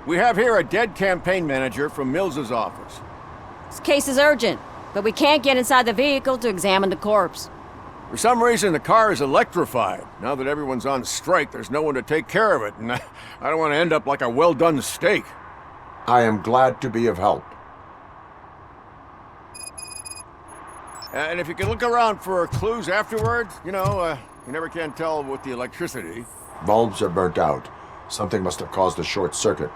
We have here a dead campaign manager from Mills's office. This case is urgent, but we can't get inside the vehicle to examine the corpse. For some reason, the car is electrified. Now that everyone's on strike, there's no one to take care of it, and I don't want to end up like a well-done steak. I am glad to be of help. And if you can look around for clues afterwards, you never can tell with the electricity. Bulbs are burnt out. Something must have caused a short circuit.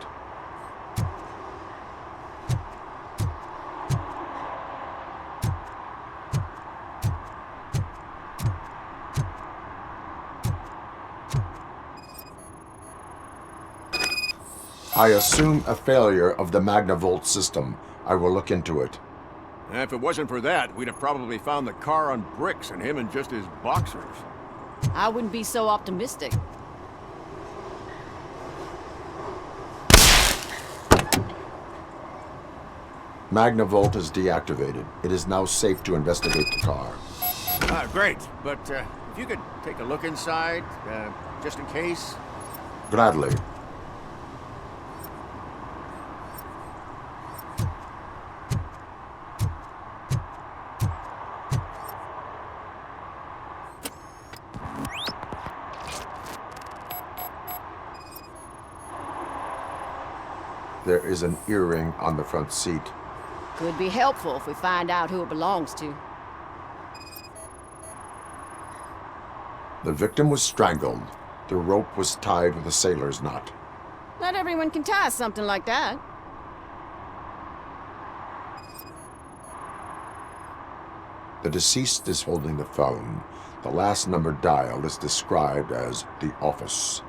I assume a failure of the Magnavolt system. I will look into it. And if it wasn't for that, we'd have probably found the car on bricks and him in just his boxers. I wouldn't be so optimistic. Magnavolt is deactivated. It is now safe to investigate the car. Great. But if you could take a look inside, just in case. Gladly. There is an earring on the front seat. Could be helpful if we find out who it belongs to. The victim was strangled. The rope was tied with a sailor's knot. Not everyone can tie something like that. The deceased is holding the phone. The last number dialed is described as the office.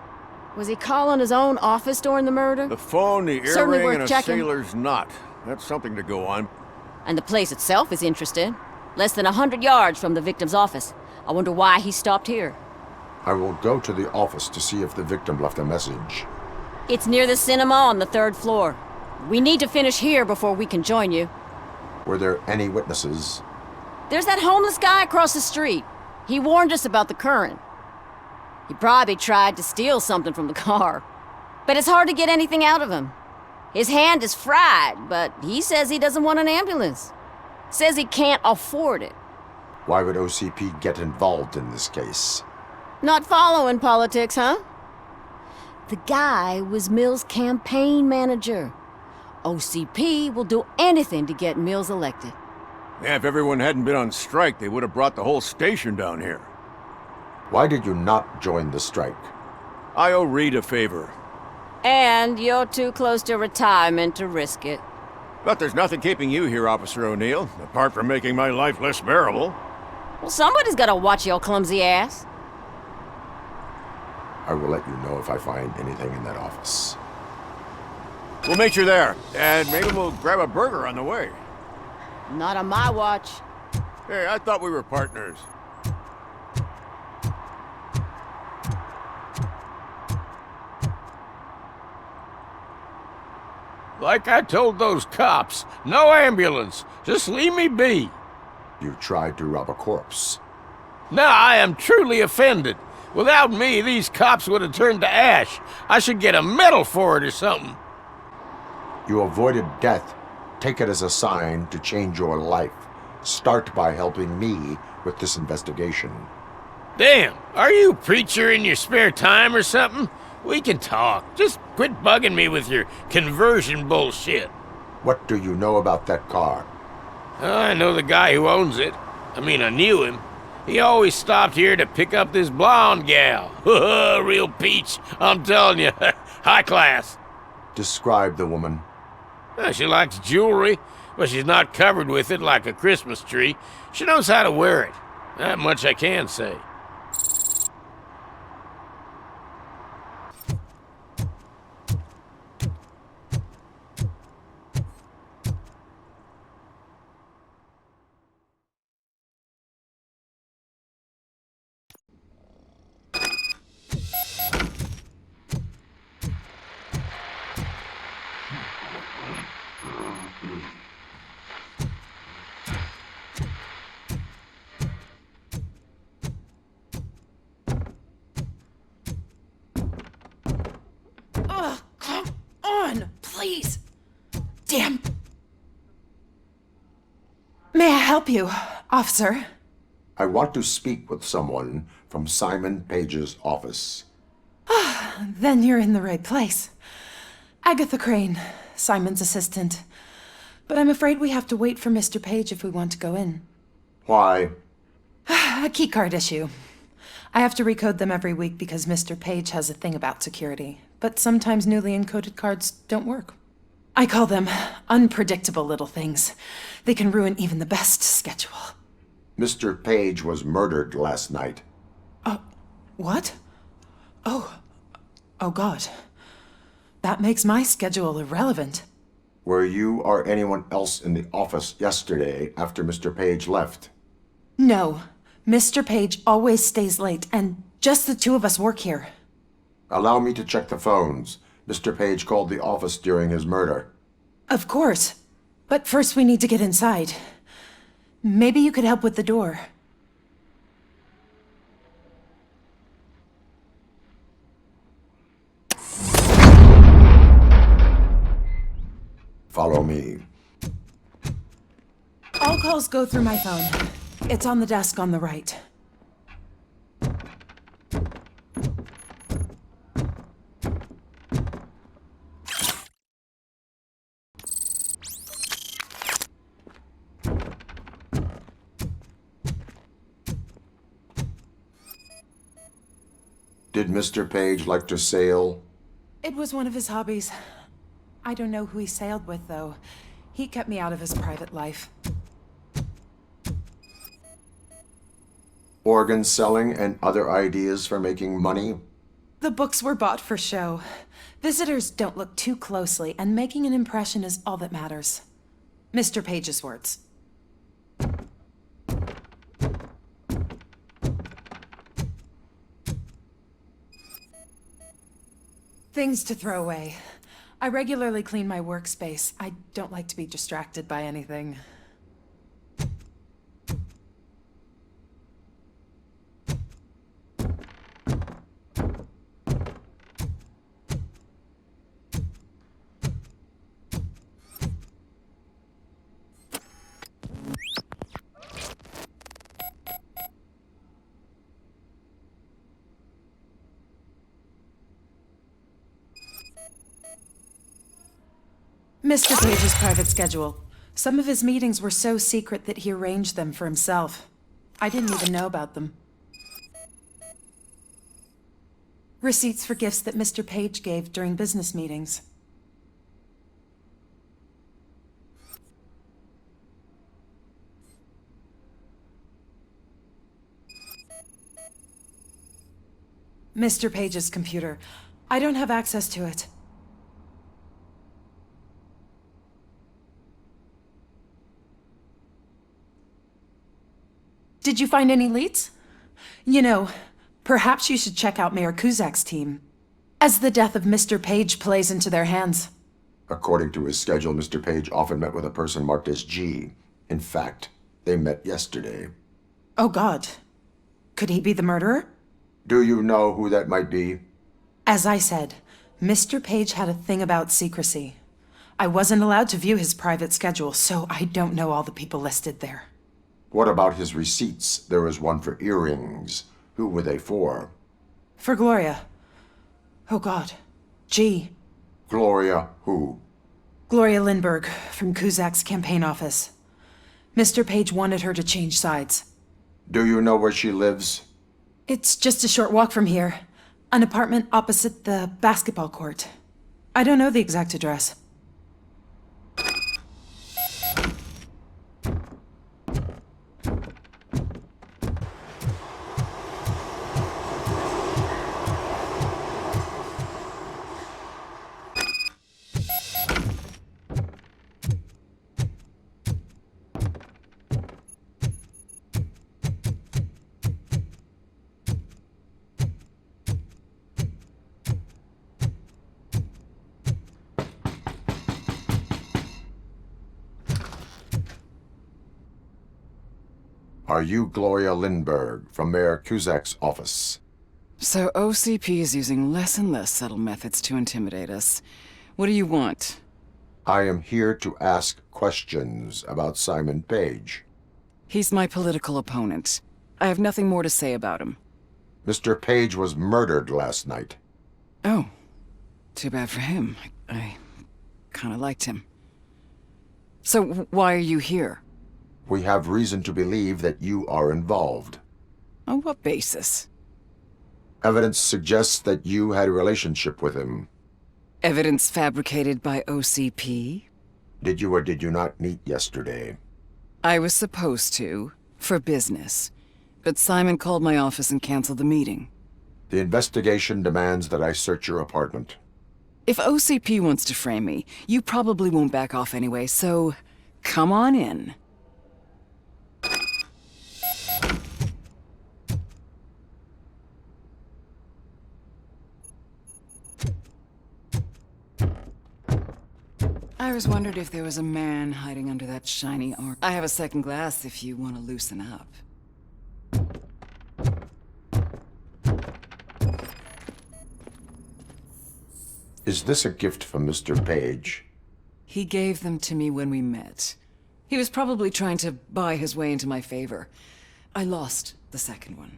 Was he calling his own office during the murder? The phone, the Certainly earring, worth and a checking. sailor's knot. That's something to go on. And the place itself is interesting. Less than 100 yards from the victim's office. I wonder why he stopped here. I will go to the office to see if the victim left a message. It's near the cinema on the 3rd floor. We need to finish here before we can join you. Were there any witnesses? There's that homeless guy across the street. He warned us about the current. He probably tried to steal something from the car. But it's hard to get anything out of him. His hand is fried, but he says he doesn't want an ambulance. Says he can't afford it. Why would OCP get involved in this case? Not following politics, huh? The guy was Mills' campaign manager. OCP will do anything to get Mills elected. Yeah, if everyone hadn't been on strike, they would have brought the whole station down here. Why did you not join the strike? I owe Reed a favor. And you're too close to retirement to risk it. But there's nothing keeping you here, Officer O'Neill, apart from making my life less bearable. Well, somebody's gotta watch your clumsy ass. I will let you know if I find anything in that office. We'll meet you there, and maybe we'll grab a burger on the way. Not on my watch. Hey, I thought we were partners. Like I told those cops, no ambulance. Just leave me be. You tried to rob a corpse. Now I am truly offended. Without me, these cops would have turned to ash. I should get a medal for it or something. You avoided death. Take it as a sign to change your life. Start by helping me with this investigation. Damn, are you a preacher in your spare time or something? We can talk. Just quit bugging me with your conversion bullshit. What do you know about that car? I know the guy who owns it. I knew him. He always stopped here to pick up this blonde gal. Real peach, I'm telling you. High class. Describe the woman. She likes jewelry, but she's not covered with it like a Christmas tree. She knows how to wear it. That much I can say. Ugh, come on! Please. Damn. May I help you, officer? I want to speak with someone from Simon Page's office. Then you're in the right place. Agatha Crane, Simon's assistant. But I'm afraid we have to wait for Mr. Page if we want to go in. Why? A keycard issue. I have to recode them every week because Mr. Page has a thing about security. But sometimes newly encoded cards don't work. I call them unpredictable little things. They can ruin even the best schedule. Mr. Page was murdered last night. What? Oh God. That makes my schedule irrelevant. Were you or anyone else in the office yesterday after Mr. Page left? No. Mr. Page always stays late, and just the two of us work here. Allow me to check the phones. Mr. Page called the office during his murder. Of course. But first we need to get inside. Maybe you could help with the door. Follow me. All calls go through my phone. It's on the desk on the right. Did Mr. Page like to sail? It was one of his hobbies. I don't know who he sailed with, though. He kept me out of his private life. Organ selling and other ideas for making money? The books were bought for show. Visitors don't look too closely, and making an impression is all that matters. Mr. Page's words. Things to throw away. I regularly clean my workspace. I don't like to be distracted by anything. Mr. Page's private schedule. Some of his meetings were so secret that he arranged them for himself. I didn't even know about them. Receipts for gifts that Mr. Page gave during business meetings. Mr. Page's computer. I don't have access to it. Did you find any leads? You know, perhaps you should check out Mayor Kuzak's team, as the death of Mr. Page plays into their hands. According to his schedule, Mr. Page often met with a person marked as G. In fact, they met yesterday. Oh God. Could he be the murderer? Do you know who that might be? As I said, Mr. Page had a thing about secrecy. I wasn't allowed to view his private schedule, so I don't know all the people listed there. What about his receipts? There was one for earrings. Who were they for? For Gloria. Oh God. G. Gloria who? Gloria Lindbergh, from Kuzak's campaign office. Mr. Page wanted her to change sides. Do you know where she lives? It's just a short walk from here. An apartment opposite the basketball court. I don't know the exact address. Are you Gloria Lindbergh from Mayor Kuzak's office? So OCP is using less and less subtle methods to intimidate us. What do you want? I am here to ask questions about Simon Page. He's my political opponent. I have nothing more to say about him. Mr. Page was murdered last night. Oh, too bad for him. I kind of liked him. So why are you here? We have reason to believe that you are involved. On what basis? Evidence suggests that you had a relationship with him. Evidence fabricated by OCP? Did you or did you not meet yesterday? I was supposed to, for business. But Simon called my office and canceled the meeting. The investigation demands that I search your apartment. If OCP wants to frame me, you probably won't back off anyway, so come on in. I always wondered if there was a man hiding under that shiny armor. I have a second glass if you want to loosen up. Is this a gift from Mr. Page? He gave them to me when we met. He was probably trying to buy his way into my favor. I lost the second one.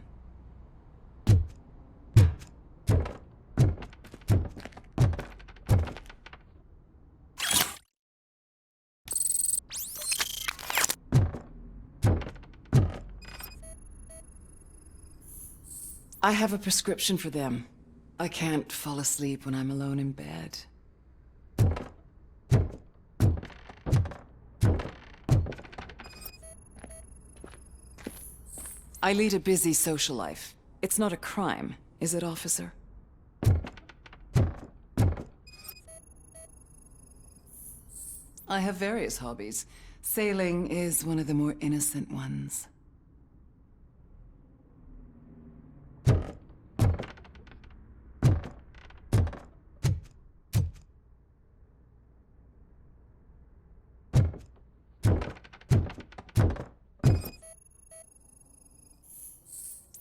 I have a prescription for them. I can't fall asleep when I'm alone in bed. I lead a busy social life. It's not a crime, is it, officer? I have various hobbies. Sailing is one of the more innocent ones.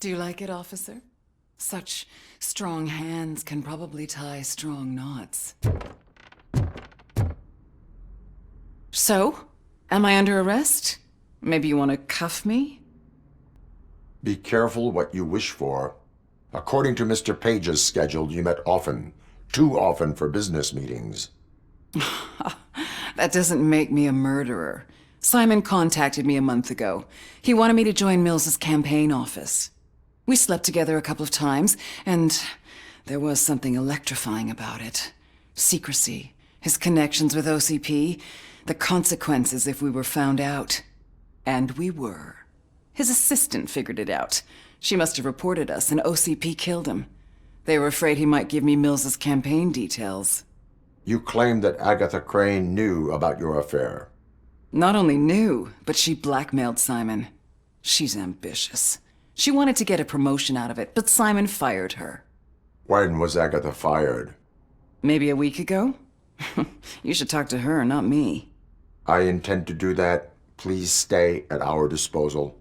Do you like it, officer? Such strong hands can probably tie strong knots. So, am I under arrest? Maybe you want to cuff me? Be careful what you wish for. According to Mr. Page's schedule, you met often. Too often for business meetings. That doesn't make me a murderer. Simon contacted me a month ago. He wanted me to join Mills's campaign office. We slept together a couple of times, and there was something electrifying about it. Secrecy, his connections with OCP, the consequences if we were found out. And we were. His assistant figured it out. She must have reported us, and OCP killed him. They were afraid he might give me Mills's campaign details. You claim that Agatha Crane knew about your affair. Not only knew, but she blackmailed Simon. She's ambitious. She wanted to get a promotion out of it, but Simon fired her. When was Agatha fired? Maybe a week ago? You should talk to her, not me. I intend to do that. Please stay at our disposal.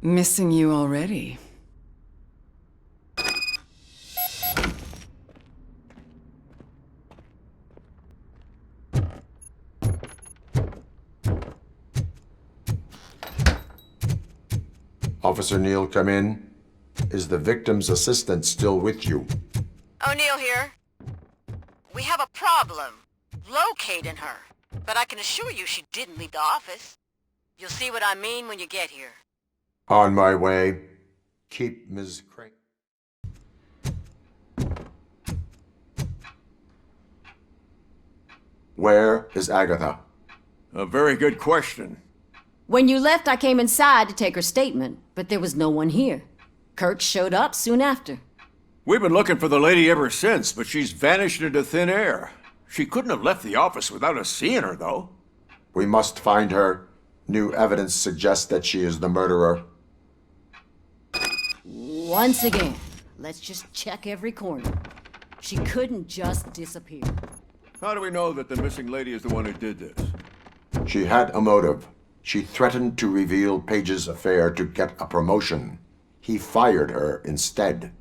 Missing you already. Officer Neal, come in. Is the victim's assistant still with you? O'Neill here. We have a problem locating her, but I can assure you she didn't leave the office. You'll see what I mean when you get here. On my way. Keep Ms. Crane. Where is Agatha? A very good question. When you left, I came inside to take her statement, but there was no one here. Kurt showed up soon after. We've been looking for the lady ever since, but she's vanished into thin air. She couldn't have left the office without us seeing her, though. We must find her. New evidence suggests that she is the murderer. Once again, let's just check every corner. She couldn't just disappear. How do we know that the missing lady is the one who did this? She had a motive. She threatened to reveal Page's affair to get a promotion. He fired her instead.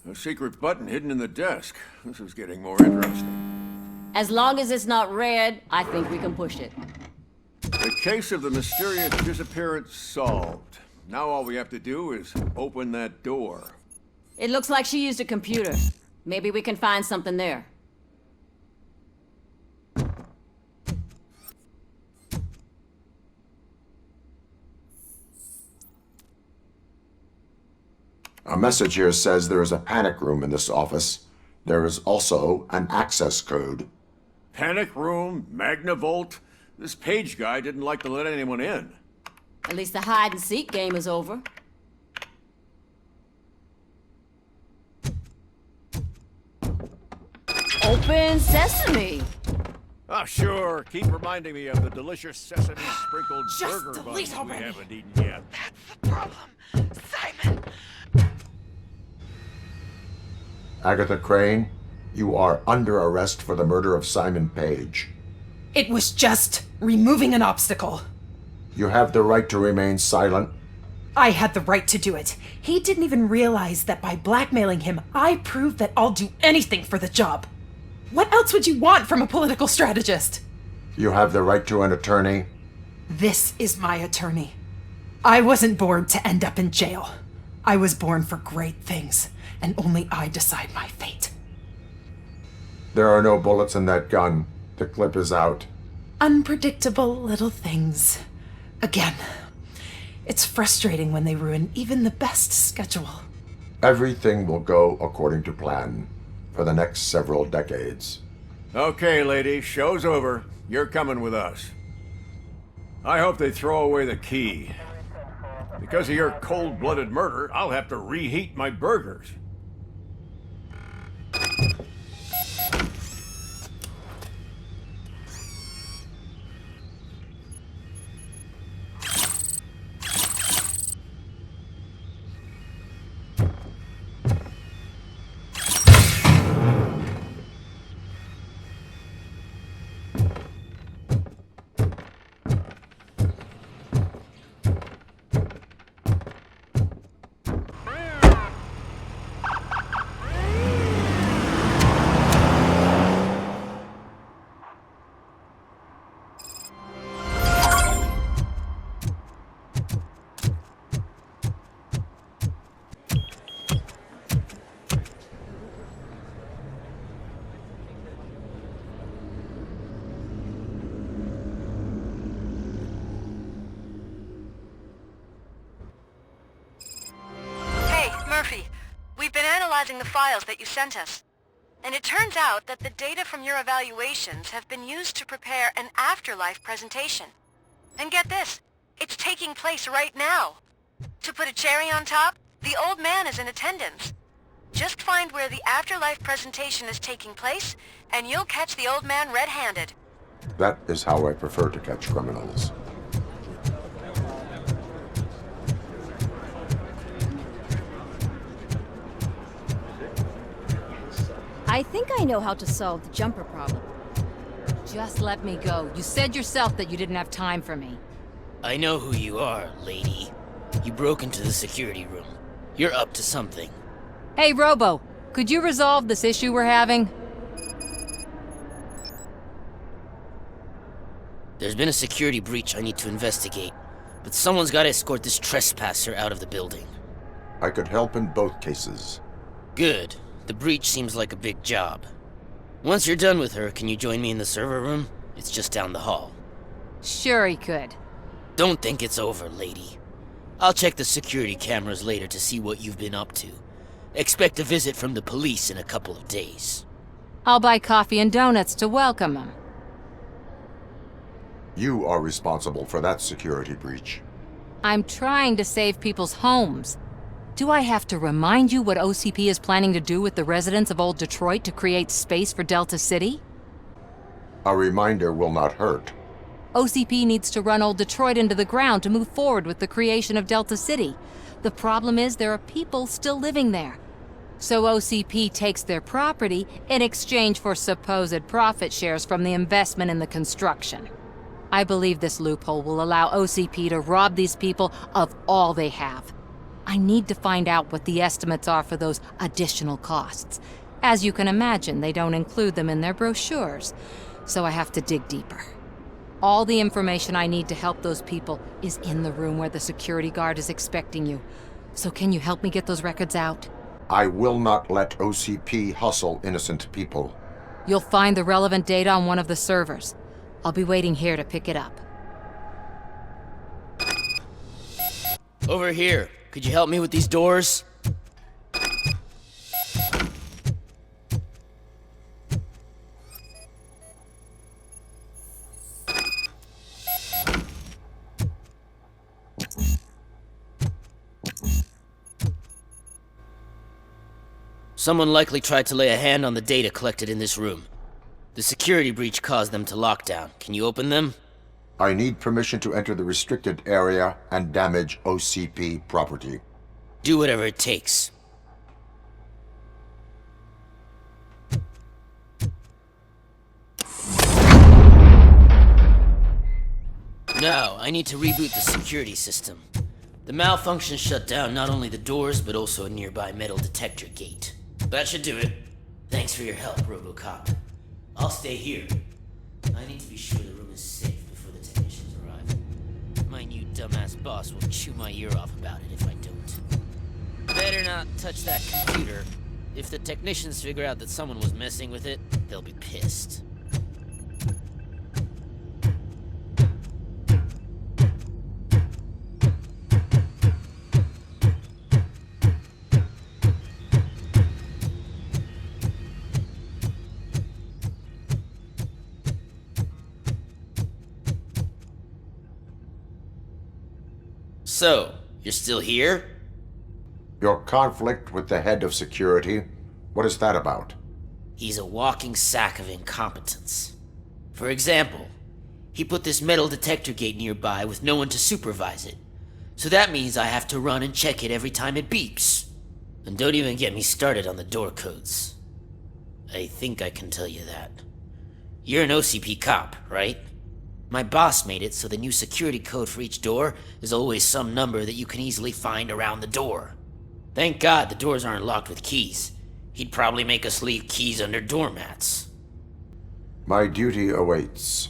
A secret button hidden in the desk. This is getting more interesting. As long as it's not red, I think we can push it. The case of the mysterious disappearance solved. Now all we have to do is open that door. It looks like she used a computer. Maybe we can find something there. A message here says there is a panic room in this office. There is also an access code. Panic room, Magnavolt. This Page guy didn't like to let anyone in. At least the hide-and-seek game is over. Open sesame! Ah, sure. Keep reminding me of the delicious sesame-sprinkled Just burger delete buns we already. haven't eaten yet. That's the problem, Simon. Agatha Crane, you are under arrest for the murder of Simon Page. It was just removing an obstacle. You have the right to remain silent. I had the right to do it. He didn't even realize that by blackmailing him, I proved that I'll do anything for the job. What else would you want from a political strategist? You have the right to an attorney. This is my attorney. I wasn't born to end up in jail. I was born for great things, and only I decide my fate. There are no bullets in that gun. The clip is out. Unpredictable little things. Again, it's frustrating when they ruin even the best schedule. Everything will go according to plan for the next several decades. Okay, lady, show's over. You're coming with us. I hope they throw away the key. Because of your cold-blooded murder, I'll have to reheat my burgers. We've been analyzing the files that you sent us. And it turns out that the data from your evaluations have been used to prepare an afterlife presentation. And get this, it's taking place right now. To put a cherry on top, the old man is in attendance. Just find where the afterlife presentation is taking place, and you'll catch the old man red-handed. That is how I prefer to catch criminals. I think I know how to solve the jumper problem. Just let me go. You said yourself that you didn't have time for me. I know who you are, lady. You broke into the security room. You're up to something. Hey, Robo, could you resolve this issue we're having? There's been a security breach I need to investigate, but someone's got to escort this trespasser out of the building. I could help in both cases. Good. The breach seems like a big job. Once you're done with her, can you join me in the server room? It's just down the hall. Sure he could. Don't think it's over, lady. I'll check the security cameras later to see what you've been up to. Expect a visit from the police in a couple of days. I'll buy coffee and donuts to welcome him. You are responsible for that security breach. I'm trying to save people's homes. Do I have to remind you what OCP is planning to do with the residents of Old Detroit to create space for Delta City? A reminder will not hurt. OCP needs to run Old Detroit into the ground to move forward with the creation of Delta City. The problem is there are people still living there. So OCP takes their property in exchange for supposed profit shares from the investment in the construction. I believe this loophole will allow OCP to rob these people of all they have. I need to find out what the estimates are for those additional costs. As you can imagine, they don't include them in their brochures, so I have to dig deeper. All the information I need to help those people is in the room where the security guard is expecting you. So can you help me get those records out? I will not let OCP hustle innocent people. You'll find the relevant data on one of the servers. I'll be waiting here to pick it up. Over here. Could you help me with these doors? Someone likely tried to lay a hand on the data collected in this room. The security breach caused them to lock down. Can you open them? I need permission to enter the restricted area and damage OCP property. Do whatever it takes. Now, I need to reboot the security system. The malfunction shut down not only the doors, but also a nearby metal detector gate. That should do it. Thanks for your help, RoboCop. I'll stay here. I need to be sure the room is safe before the technicians arrive. My new dumbass boss will chew my ear off about it if I don't. Better not touch that computer. If the technicians figure out that someone was messing with it, they'll be pissed. So, you're still here? Your conflict with the head of security, what is that about? He's a walking sack of incompetence. For example, he put this metal detector gate nearby with no one to supervise it. So that means I have to run and check it every time it beeps. And don't even get me started on the door codes. I think I can tell you that. You're an OCP cop, right? My boss made it so the new security code for each door is always some number that you can easily find around the door. Thank God the doors aren't locked with keys. He'd probably make us leave keys under doormats. My duty awaits.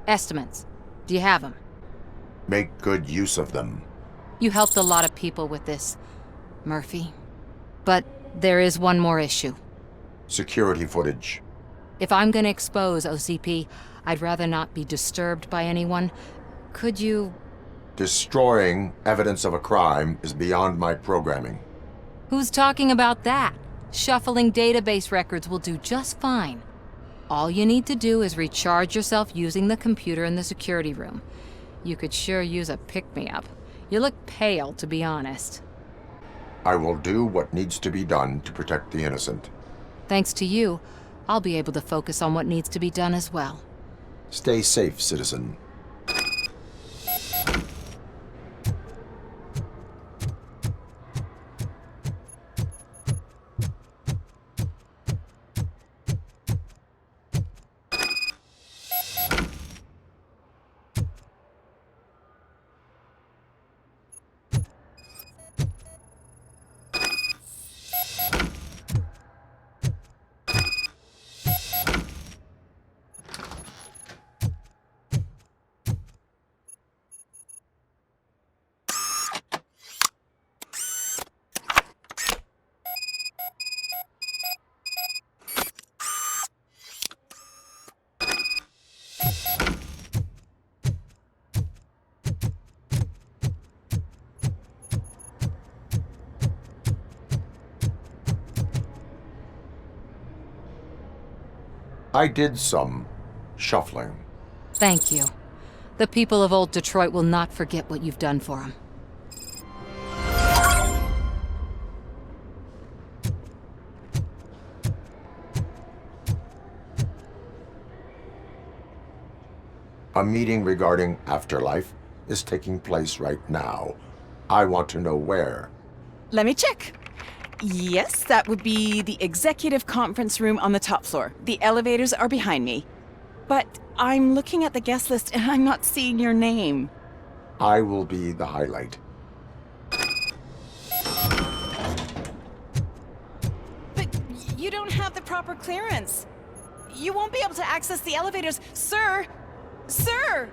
Estimates. Do you have them? Make good use of them. You helped a lot of people with this, Murphy. But there is one more issue. Security footage. If I'm gonna expose OCP, I'd rather not be disturbed by anyone. Could you... Destroying evidence of a crime is beyond my programming. Who's talking about that? Shuffling database records will do just fine. All you need to do is recharge yourself using the computer in the security room. You could sure use a pick-me-up. You look pale, to be honest. I will do what needs to be done to protect the innocent. Thanks to you, I'll be able to focus on what needs to be done as well. Stay safe, citizen. I did some shuffling. Thank you. The people of Old Detroit will not forget what you've done for them. A meeting regarding afterlife is taking place right now. I want to know where. Let me check. Yes, that would be the executive conference room on the top floor. The elevators are behind me. But I'm looking at the guest list and I'm not seeing your name. I will be the highlight. But you don't have the proper clearance. You won't be able to access the elevators. Sir! Sir!